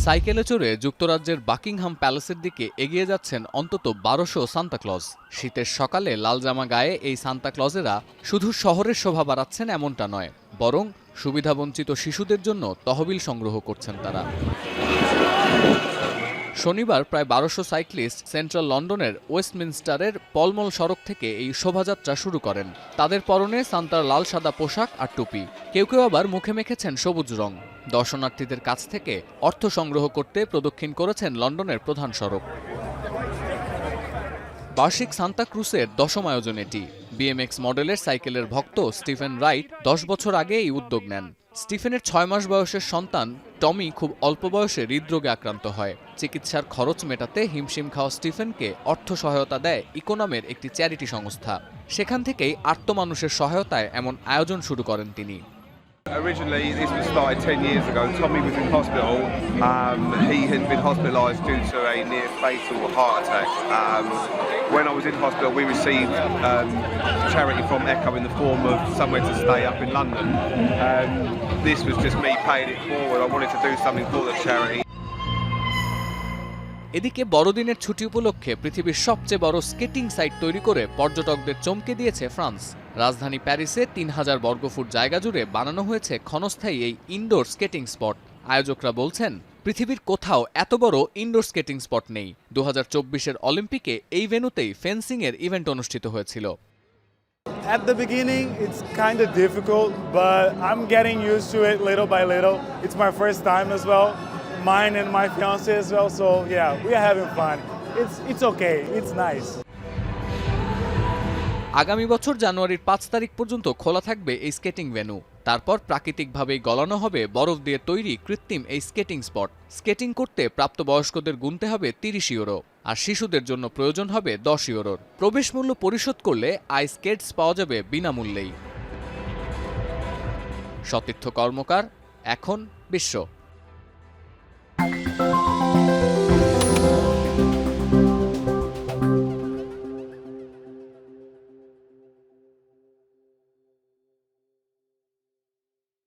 সাইকেলে চড়ে যুক্তরাজ্যের বাকিংহাম প্যালেসের দিকে এগিয়ে যাচ্ছেন অন্তত ১২০০ সান্তাক্লজ। শীতের সকালে লাল জামা গায়ে এই সান্তাক্লজেরা শুধু শহরের শোভা বাড়াচ্ছেন এমনটা নয়, বরং সুবিধাবঞ্চিত শিশুদের জন্য তহবিল সংগ্রহ করছেন তারা। শনিবার প্রায় ১২০০ সাইক্লিস্ট সেন্ট্রাল লন্ডনের ওয়েস্টমিনস্টারের পলমল সড়ক থেকে এই শোভাযাত্রা শুরু করেন। তাদের পরনে সান্তার লাল সাদা পোশাক আর টুপি, কেউ কেউ আবার মুখে মেখেছেন সবুজ রং। দর্শনার্থীদের কাছ থেকে অর্থ সংগ্রহ করতে প্রদক্ষিণ করেছেন লন্ডনের প্রধান সড়ক। বার্ষিক সান্তা ক্রুসের ১০ম আয়োজন এটি। বিএমএক্স মডেলের সাইকেলের ভক্ত স্টিফেন রাইট ১০ বছর আগে এই উদ্যোগ নেন। স্টিফেনের ৬ মাস বয়সের সন্তান টমি খুব অল্প বয়সে হৃদরোগে আক্রান্ত হয়। চিকিৎসার খরচ মেটাতে হিমশিম খাওয়া স্টিফেনকে অর্থ সহায়তা দেয় ইকোনমের একটি চ্যারিটি সংস্থা। সেখান থেকেই আর্ত মানুষের সহায়তায় এমন আয়োজন শুরু করেন তিনি। Originally, this was started 10 years ago. Tommy was in hospital. He had been hospitalised due to a near-fatal heart attack. When I was in hospital, we received charity from Echo in the form of somewhere to stay up in London. This was just me paying it forward. I wanted to do something for the charity. এদিকে বড়দিনের ছুটি উপলক্ষে পৃথিবীর সবচেয়ে বড় skating site তৈরি করে পর্যটকদের চমকে দিয়েছে ফ্রান্স। রাজধানী প্যারিসে ৩০০০ বর্গফুট জায়গা জুড়ে বানানো হয়েছে ক্ষণস্থায়ী এই ইনডোর স্কেটিং স্পট। আয়োজকরা বলছেন, পৃথিবীর কোথাও এত বড় ইনডোর স্কেটিং স্পট নেই। ২০২৪-এর অলিম্পিকে এই ভেন্যুতেই ফেন্সিংয়ের ইভেন্ট অনুষ্ঠিত হয়েছিল। At the beginning, it's kind of difficult, but I'm getting used to it little by little. It's my first time as well, mine and my fiance as well, so yeah, we are having fun. It's okay, it's nice. আগামী বছর জানুয়ারির ৫ তারিখ পর্যন্ত খোলা থাকবে এই skating venue. তারপর প্রাকৃতিকভাবেই গলানো হবে বরফ দিয়ে তৈরি কৃত্রিম এই স্কেটিং স্পট। স্কেটিং করতে প্রাপ্তবয়স্কদের গুনতে হবে ৩০ ইউরো, আর শিশুদের জন্য প্রয়োজন হবে ১০ ইউরোর। প্রবেশ মূল্য পরিশোধ করলে আইস স্কেটস পাওয়া যাবে বিনামূল্যেই। সতীর্থ কর্মকার, এখন বিশ্ব।